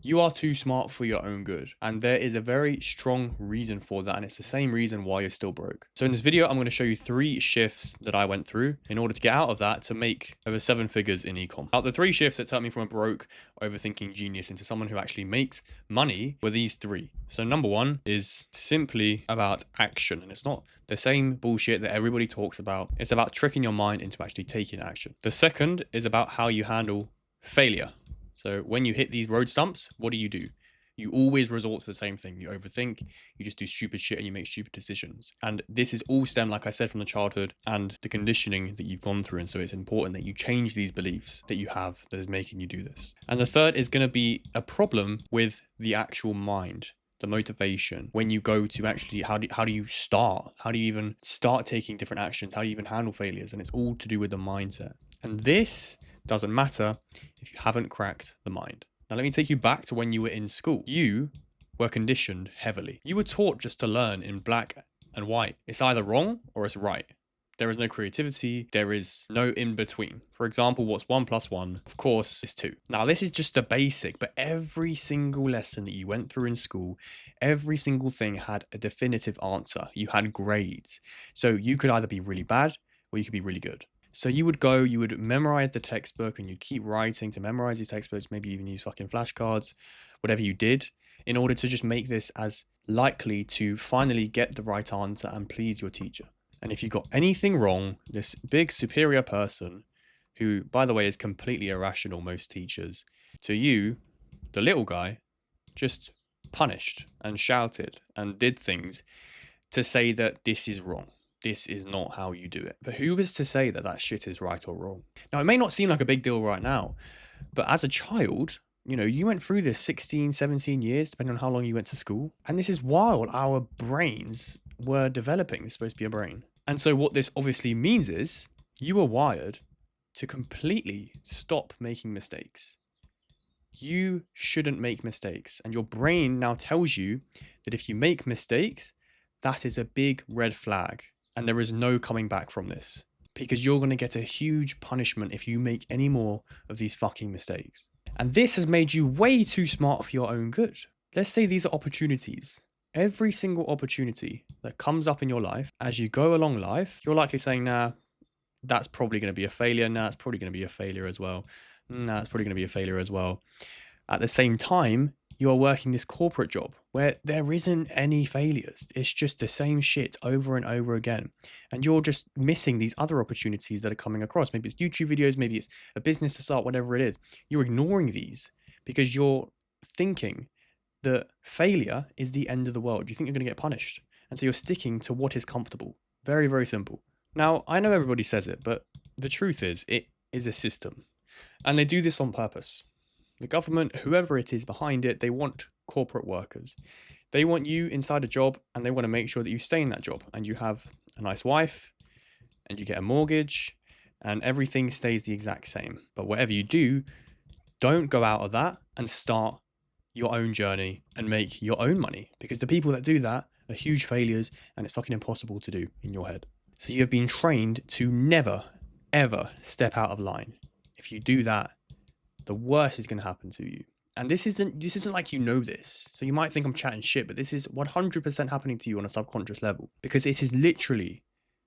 You are too smart for your own good. And there is a very strong reason for that. And it's the same reason why you're still broke. So in this video, I'm going to show you 3 shifts that I went through in order to get out of that to make over 7 figures in ecom. Out the 3 shifts that turned me from a broke, overthinking genius into someone who actually makes money were these 3. So number 1 is simply about action. And it's not the same bullshit that everybody talks about. It's about tricking your mind into actually taking action. The second is about how you handle failure. So when you hit these road stumps, what do? You always resort to the same thing. You overthink, you just do stupid shit and you make stupid decisions. And this is all stem, like I said, from the childhood and the conditioning that you've gone through. And so it's important that you change these beliefs that you have that is making you do this. And the third is going to be a problem with the actual mind, the motivation. When you go to actually, how do you start? How do you even start taking different actions? How do you even handle failures? And it's all to do with the mindset. And this doesn't matter if you haven't cracked the mind. Now, let me take you back to when you were in school. You were conditioned heavily. You were taught just to learn in black and white. It's either wrong or it's right. There is no creativity. There is no in between. For example, what's 1 plus 1? Of course, is 2. Now, this is just the basic, but every single lesson that you went through in school, every single thing had a definitive answer. You had grades. So you could either be really bad or you could be really good. So you would go, you would memorize the textbook and you'd keep writing to memorize these textbooks, maybe even use fucking flashcards, whatever you did, in order to just make this as likely to finally get the right answer and please your teacher. And if you got anything wrong, this big superior person, who, by the way, is completely irrational, most teachers, to you, the little guy, just punished and shouted and did things to say that this is wrong. This is not how you do it. But who is to say that that shit is right or wrong? Now, it may not seem like a big deal right now, but as a child, you went through this 16, 17 years, depending on how long you went to school. And this is while our brains were developing. It's supposed to be a brain. And so what this obviously means is you were wired to completely stop making mistakes. You shouldn't make mistakes. And your brain now tells you that if you make mistakes, that is a big red flag. And there is no coming back from this, because you're going to get a huge punishment if you make any more of these fucking mistakes. And this has made you way too smart for your own good. Let's say these are opportunities. Every single opportunity that comes up in your life, as you go along life, you're likely saying, nah, that's probably going to be a failure. Nah, it's probably going to be a failure as well. Nah, it's probably going to be a failure as well. At the same time, you're working this corporate job where there isn't any failures. It's just the same shit over and over again. And you're just missing these other opportunities that are coming across. Maybe it's YouTube videos, maybe it's a business to start, whatever it is. You're ignoring these because you're thinking that failure is the end of the world. You think you're going to get punished. And so you're sticking to what is comfortable. Very, very simple. Now, I know everybody says it, but the truth is it is a system. And they do this on purpose. The government, whoever it is behind it, they want corporate workers. They want you inside a job and they want to make sure that you stay in that job and you have a nice wife and you get a mortgage and everything stays the exact same. But whatever you do, don't go out of that and start your own journey and make your own money, because the people that do that are huge failures and it's fucking impossible to do in your head. So you have been trained to never, ever step out of line. If you do that, the worst is going to happen to you. And this isn't like this. So you might think I'm chatting shit, but this is 100% happening to you on a subconscious level, because it is literally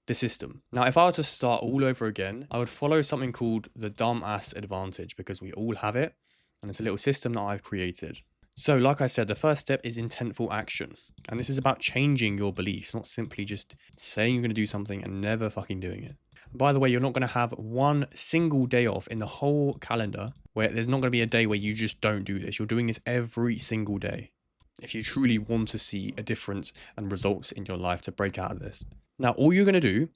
the system. Now, if I were to start all over again, I would follow something called the dumbass advantage, because we all have it. And it's a little system that I've created. So like I said, the first step is intentful action. And this is about changing your beliefs, not simply just saying you're going to do something and never fucking doing it. By the way, you're not going to have one single day off in the whole calendar where there's not going to be a day where you just don't do this. You're doing this every single day if you truly want to see a difference and results in your life to break out of this. Now, all you're going to do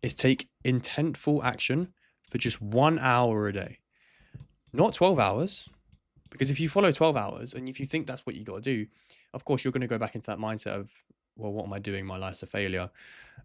is take intentful action for just 1 hour a day, not 12 hours. Because if you follow 12 hours and if you think that's what you got to do, of course, you're going to go back into that mindset of, well, what am I doing? My life's a failure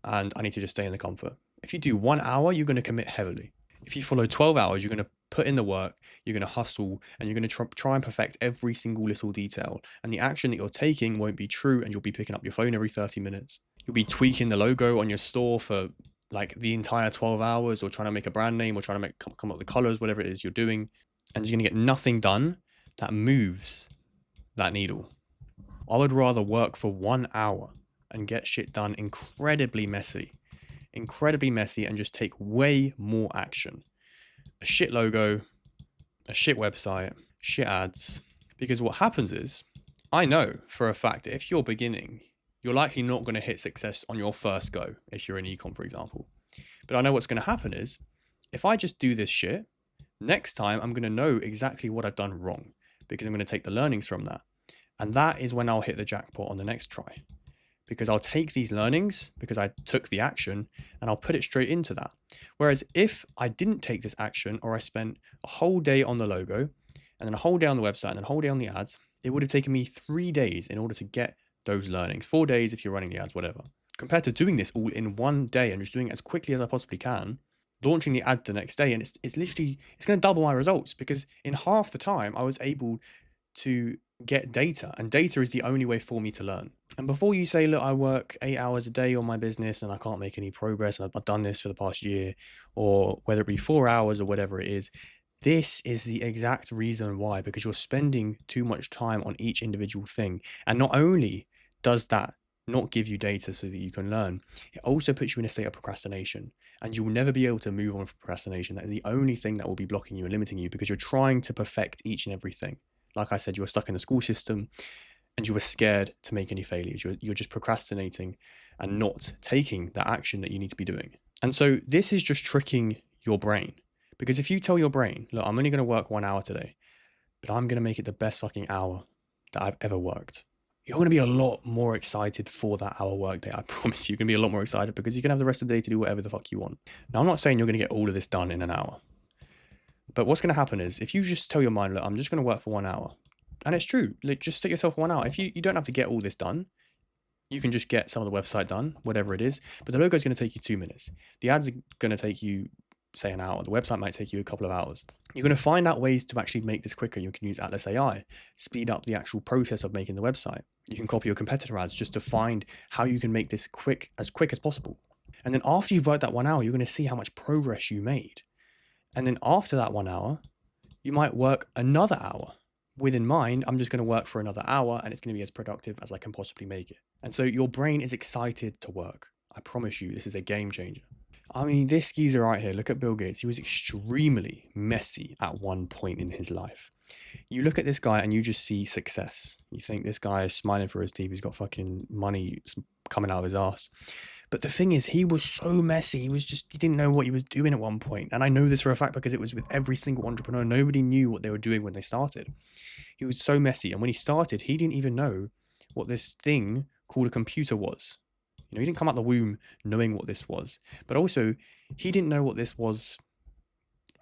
and I need to just stay in the comfort. If you do 1 hour, you're going to commit heavily. If you follow 12 hours, you're going to put in the work, you're going to hustle, and you're going to try and perfect every single little detail. And the action that you're taking won't be true, and you'll be picking up your phone every 30 minutes. You'll be tweaking the logo on your store for like the entire 12 hours, or trying to make a brand name, or trying to come up with the colors, whatever it is you're doing. And you're going to get nothing done that moves that needle. I would rather work for 1 hour and get shit done incredibly messy, and just take way more action. A shit logo, a shit website, shit ads. Because what happens is, I know for a fact that if you're beginning, you're likely not going to hit success on your first go, if you're in ecom, for example. But I know what's going to happen is, if I just do this shit, next time I'm going to know exactly what I've done wrong, because I'm going to take the learnings from that. And that is when I'll hit the jackpot on the next try. Because I'll take these learnings, because I took the action, and I'll put it straight into that. Whereas if I didn't take this action, or I spent a whole day on the logo, and then a whole day on the website, and then a whole day on the ads, it would have taken me 3 days in order to get those learnings. 4 days if you're running the ads, whatever. Compared to doing this all in 1 day and just doing it as quickly as I possibly can, launching the ad the next day, and it's literally, it's going to double my results, because in half the time I was able to get data, and data is the only way for me to learn. And before you say, look, I work 8 hours a day on my business and I can't make any progress, and I've done this for the past year, or whether it be 4 hours or whatever it is, this is the exact reason why, because you're spending too much time on each individual thing. And not only does that not give you data so that you can learn, it also puts you in a state of procrastination, and you will never be able to move on from procrastination. That is the only thing that will be blocking you and limiting you, because you're trying to perfect each and everything. Like I said, you were stuck in the school system and you were scared to make any failures. You're just procrastinating and not taking the action that you need to be doing. And so this is just tricking your brain, because if you tell your brain, look, I'm only going to work 1 hour today, but I'm going to make it the best fucking hour that I've ever worked, you're going to be a lot more excited for that hour work day. I promise you, you're going to be a lot more excited, because you can have the rest of the day to do whatever the fuck you want. Now, I'm not saying you're going to get all of this done in an hour, but what's going to happen is, if you just tell your mind, look, I'm just going to work for 1 hour, and it's true, like, just stick yourself 1 hour. If you don't have to get all this done, you can just get some of the website done, whatever it is, but the logo is going to take you 2 minutes. The ads are going to take you, say, an hour. The website might take you a couple of hours. You're going to find out ways to actually make this quicker. You can use Atlas AI, speed up the actual process of making the website. You can copy your competitor ads just to find how you can make this quick as possible. And then after you've worked that 1 hour, you're going to see how much progress you made. And then after that 1 hour, you might work another hour. With in mind, I'm just going to work for another hour, and it's going to be as productive as I can possibly make it. And so your brain is excited to work. I promise you, this is a game changer. I mean, this geezer right here, look at Bill Gates. He was extremely messy at one point in his life. You look at this guy and you just see success. You think this guy is smiling through his teeth. He's got fucking money coming out of his ass. But the thing is, he was so messy. He didn't know what he was doing at one point. And I know this for a fact because it was with every single entrepreneur. Nobody knew what they were doing when they started. He was so messy. And when he started, he didn't even know what this thing called a computer was. You know, he didn't come out the womb knowing what this was. But also, he didn't know what this was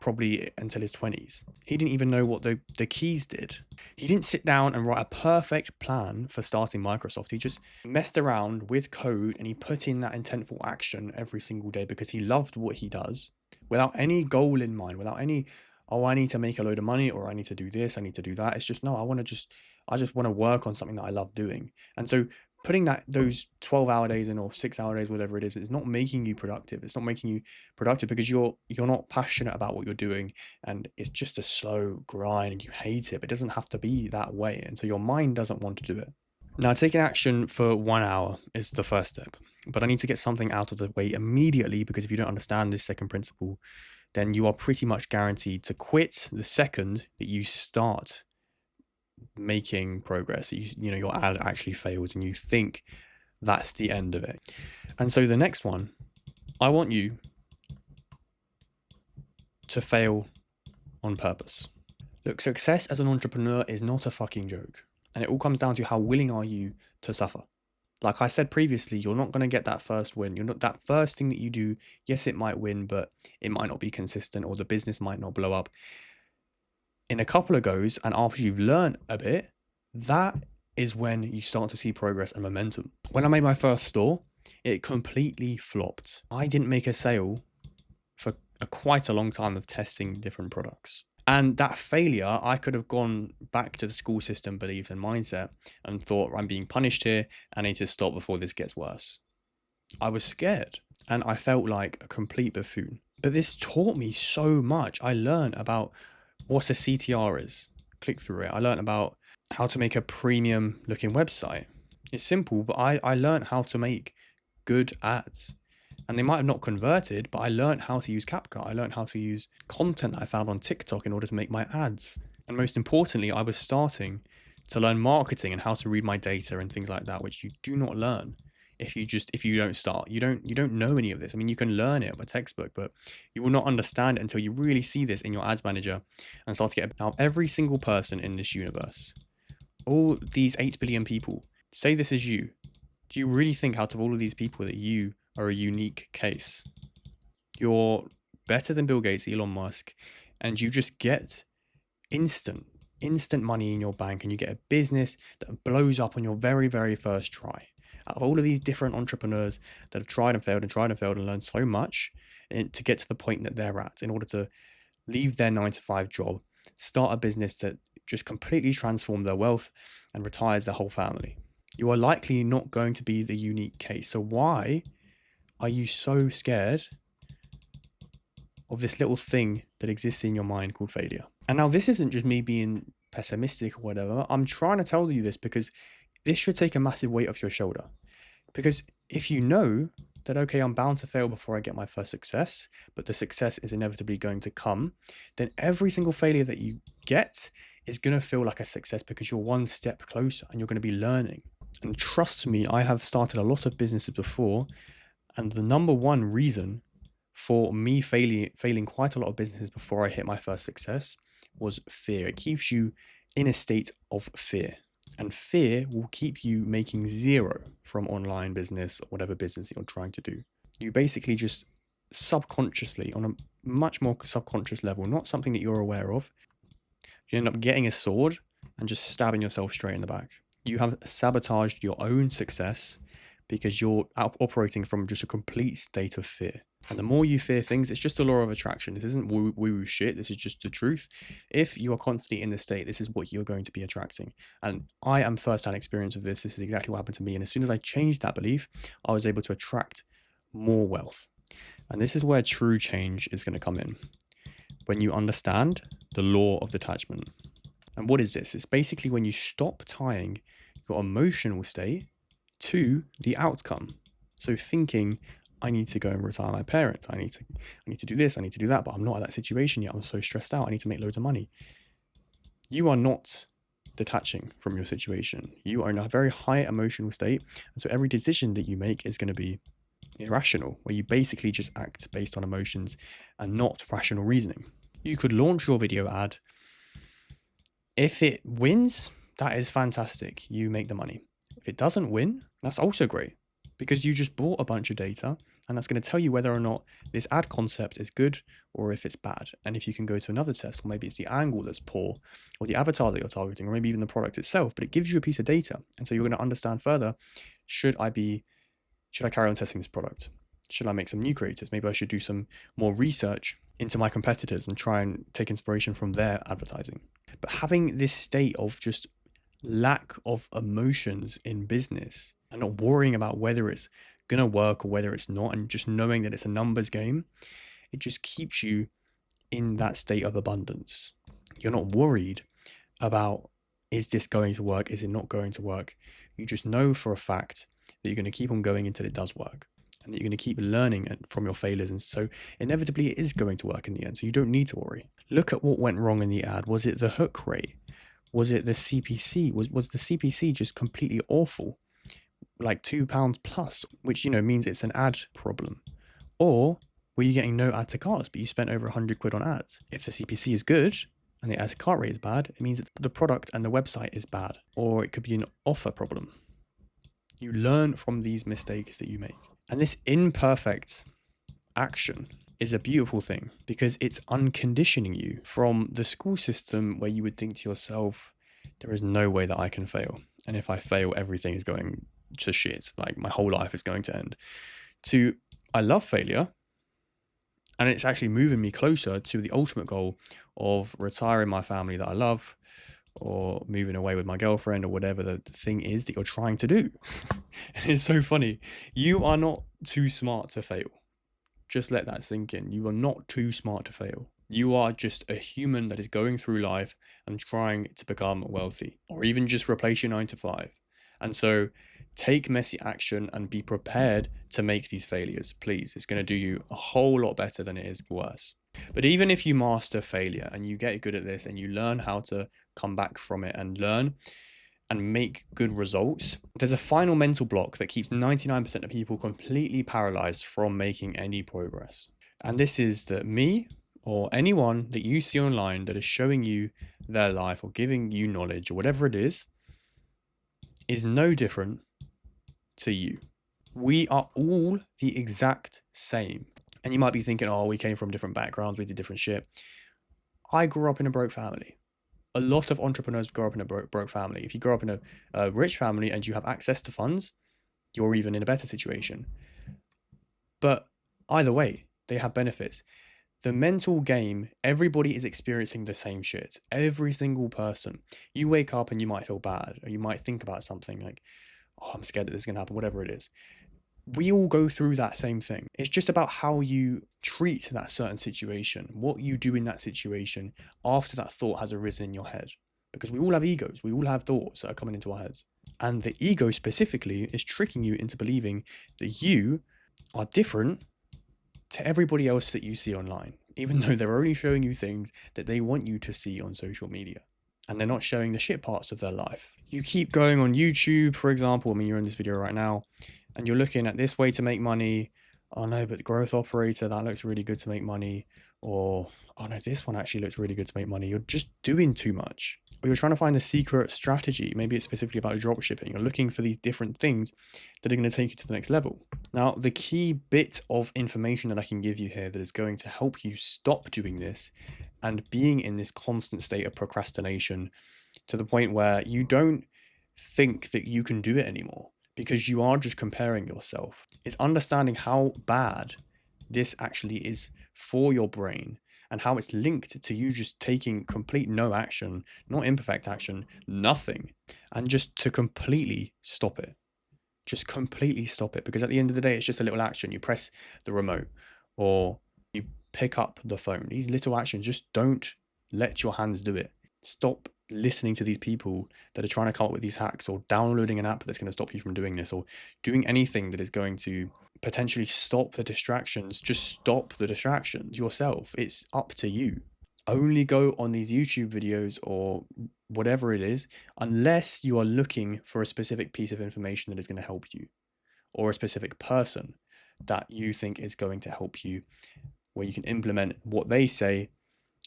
probably until his 20s. He didn't even know what the keys did. He didn't sit down and write a perfect plan for starting Microsoft. He just messed around with code and he put in that intentful action every single day because he loved what he does, without any goal in mind, without any, oh, I need to make a load of money, or I need to do this, I need to do that. It's just, no, I just want to work on something that I love doing. And so putting those 12-hour days in, or 6-hour days, whatever it is not making you productive. It's not making you productive because you're not passionate about what you're doing, and it's just a slow grind and you hate it. But it doesn't have to be that way, and so your mind doesn't want to do it. Now, taking action for 1 hour is the first step, but I need to get something out of the way immediately, because if you don't understand this second principle, then you are pretty much guaranteed to quit the second that you start making progress. You know, your ad actually fails and you think that's the end of it. And so the next one, I want you to fail on purpose. Look, success as an entrepreneur is not a fucking joke, and it all comes down to how willing are you to suffer. Like I said previously, you're not going to get that first win. You're not, that first thing that you do, yes, it might win, but it might not be consistent, or the business might not blow up. In a couple of goes, and after you've learned a bit, that is when you start to see progress and momentum. When I made my first store, it completely flopped. I didn't make a sale for quite a long time of testing different products. And that failure, I could have gone back to the school system beliefs and mindset and thought, I'm being punished here, I need to stop before this gets worse. I was scared and I felt like a complete buffoon. But this taught me so much. I learned about what a CTR is, click through it. I learned about how to make a premium looking website. It's simple, but I learned how to make good ads. And they might have not converted, but I learned how to use CapCut. I learned how to use content that I found on TikTok in order to make my ads. And most importantly, I was starting to learn marketing and how to read my data and things like that, which you do not learn if you don't start. You don't know any of this. I mean, you can learn it with a textbook, but you will not understand it until you really see this in your ads manager and start to get. Now, every single person in this universe, all these 8 billion people, say this is you. Do you really think out of all of these people that you are a unique case? You're better than Bill Gates, Elon Musk, and you just get instant money in your bank, and you get a business that blows up on your very, very first try. Out of all of these different entrepreneurs that have tried and failed and learned so much to get to the point that they're at in order to leave their 9-to-5 job, start a business that just completely transforms their wealth and retires their whole family. You are likely not going to be the unique case. So why are you so scared of this little thing that exists in your mind called failure? And now this isn't just me being pessimistic or whatever. I'm trying to tell you this because this should take a massive weight off your shoulder. Because if you know that, okay, I'm bound to fail before I get my first success, but the success is inevitably going to come, then every single failure that you get is going to feel like a success because you're one step closer and you're going to be learning. And trust me, I have started a lot of businesses before, and the number one reason for me failing quite a lot of businesses before I hit my first success was fear. It keeps you in a state of fear, and fear will keep you making zero from online business or whatever business that you're trying to do. You basically just subconsciously, on a much more subconscious level, not something that you're aware of, you end up getting a sword and just stabbing yourself straight in the back. You have sabotaged your own success because you're operating from just a complete state of fear. And the more you fear things, it's just the law of attraction. This isn't woo-woo shit. This is just the truth. If you are constantly in this state, this is what you're going to be attracting. And I am first-hand experience of this. This is exactly what happened to me. And as soon as I changed that belief, I was able to attract more wealth. And this is where true change is going to come in. When you understand the law of detachment. And what is this? It's basically when you stop tying your emotional state to the outcome. So thinking, I need to go and retire my parents. I need to do this. I need to do that. But I'm not at that situation yet. I'm so stressed out. I need to make loads of money. You are not detaching from your situation. You are in a very high emotional state. And so every decision that you make is going to be irrational, where you basically just act based on emotions and not rational reasoning. You could launch your video ad. If it wins, that is fantastic. You make the money. If it doesn't win, that's also great because you just bought a bunch of data and that's going to tell you whether or not this ad concept is good or if it's bad. And if you can go to another test, or maybe it's the angle that's poor or the avatar that you're targeting, or maybe even the product itself, but it gives you a piece of data. And so you're going to understand further, should I carry on testing this product? Should I make some new creatives? Maybe I should do some more research into my competitors and try and take inspiration from their advertising. But having this state of just lack of emotions in business and not worrying about whether it's going to work or whether it's not, and just knowing that it's a numbers game, it just keeps you in that state of abundance. You're not worried about, is this going to work? Is it not going to work? You just know for a fact that you're going to keep on going until it does work, and that you're going to keep learning from your failures. And so inevitably it is going to work in the end. So you don't need to worry. Look at what went wrong in the ad. Was it the hook rate? Was it the CPC? Was the CPC just completely awful? Like £2 plus, which, means it's an ad problem. Or were you getting no add to carts, but you spent over 100 quid on ads? If the CPC is good and the add to cart rate is bad, it means that the product and the website is bad. Or it could be an offer problem. You learn from these mistakes that you make. And this imperfect action is a beautiful thing because it's unconditioning you from the school system where you would think to yourself, there is no way that I can fail. And if I fail, everything is going to shit. Like my whole life is going to end. To, I love failure. And it's actually moving me closer to the ultimate goal of retiring my family that I love, or moving away with my girlfriend, or whatever the thing is that you're trying to do. It's so funny. You are not too smart to fail. Just let that sink in. You are not too smart to fail. You are just a human that is going through life and trying to become wealthy, or even just replace your 9 to 5. And so take messy action and be prepared to make these failures, please. It's going to do you a whole lot better than it is worse. But even if you master failure and you get good at this and you learn how to come back from it and learn and make good results, there's a final mental block that keeps 99% of people completely paralyzed from making any progress. And this is that me or anyone that you see online that is showing you their life or giving you knowledge or whatever it is no different to you. We are all the exact same. And you might be thinking, oh, we came from different backgrounds, we did different shit. I grew up in a broke family. A lot of entrepreneurs grow up in a broke family. If you grow up in a rich family and you have access to funds, you're even in a better situation. But either way, they have benefits. The mental game, everybody is experiencing the same shit. Every single person. You wake up and you might feel bad, or you might think about something like, oh, I'm scared that this is going to happen, whatever it is. We all go through that same thing. It's just about how you treat that certain situation, what you do in that situation after that thought has arisen in your head. Because we all have egos, we all have thoughts that are coming into our heads. And the ego specifically is tricking you into believing that you are different to everybody else that you see online, even though they're only showing you things that they want you to see on social media. And they're not showing the shit parts of their life. You keep going on YouTube, for example. I mean, you're in this video right now and you're looking at this way to make money. Oh no, but the growth operator, that looks really good to make money. Or, oh no, this one actually looks really good to make money. You're just doing too much. Or you're trying to find a secret strategy. Maybe it's specifically about drop shipping. You're looking for these different things that are going to take you to the next level. Now, the key bit of information that I can give you here that is going to help you stop doing this and being in this constant state of procrastination to the point where you don't think that you can do it anymore because you are just comparing yourself. It's understanding how bad this actually is for your brain and how it's linked to you just taking complete no action, not imperfect action, nothing, and just to completely stop it. Just completely stop it, because at the end of the day, it's just a little action. You press the remote or you pick up the phone. These little actions, just don't let your hands do it. Stop listening to these people that are trying to come up with these hacks, or downloading an app that's going to stop you from doing this, or doing anything that is going to potentially stop the distractions. Just stop the distractions yourself. It's up to you. Only go on these YouTube videos or whatever it is, unless you are looking for a specific piece of information that is going to help you, or a specific person that you think is going to help you, where you can implement what they say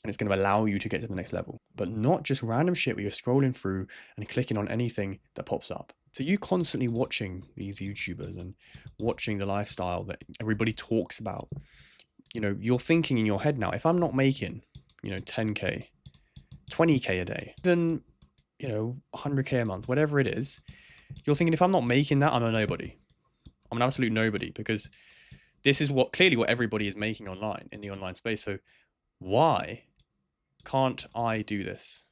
and it's going to allow you to get to the next level. But not just random shit where you're scrolling through and clicking on anything that pops up. So you constantly watching these YouTubers and watching the lifestyle that everybody talks about, you know, you're thinking in your head now, if I'm not making, 10K, 20K a day, then, 100K a month, whatever it is, you're thinking, if I'm not making that, I'm a nobody. I'm an absolute nobody, because this is clearly what everybody is making online, in the online space. So why can't I do this?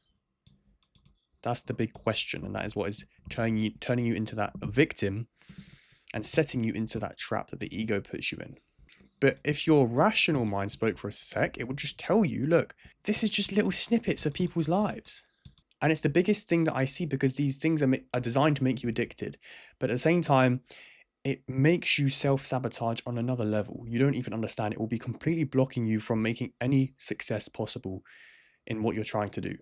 That's the big question. And that is what is turning you into that victim and setting you into that trap that the ego puts you in. But if your rational mind spoke for a sec, it would just tell you, look, this is just little snippets of people's lives. And it's the biggest thing that I see, because these things are designed to make you addicted. But at the same time, it makes you self-sabotage on another level. You don't even understand. It will be completely blocking you from making any success possible in what you're trying to do.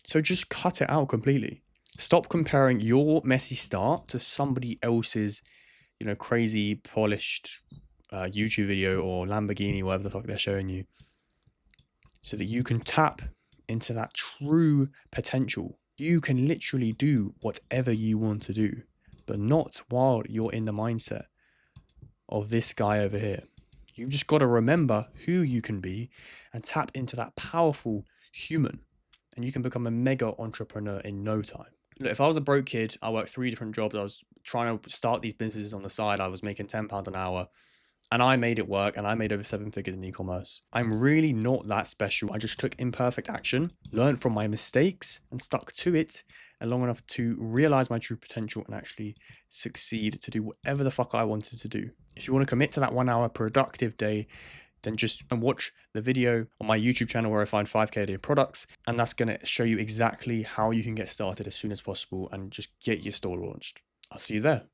So just cut it out completely. Stop comparing your messy start to somebody else's, crazy polished YouTube video or Lamborghini, whatever the fuck they're showing you, so that you can tap into that true potential. You can literally do whatever you want to do, but not while you're in the mindset of this guy over here. You've just got to remember who you can be and tap into that powerful human, and you can become a mega entrepreneur in no time. Look, if I was a broke kid, I worked 3 different jobs. I was trying to start these businesses on the side. I was making £10 an hour. And I made it work, and I made over 7 figures in e-commerce. I'm really not that special. I just took imperfect action, learned from my mistakes, and stuck to it long enough to realize my true potential and actually succeed to do whatever the fuck I wanted to do. If you want to commit to that 1 hour productive day, then just watch the video on my YouTube channel where I find 5K a day products. And that's going to show you exactly how you can get started as soon as possible and just get your store launched. I'll see you there.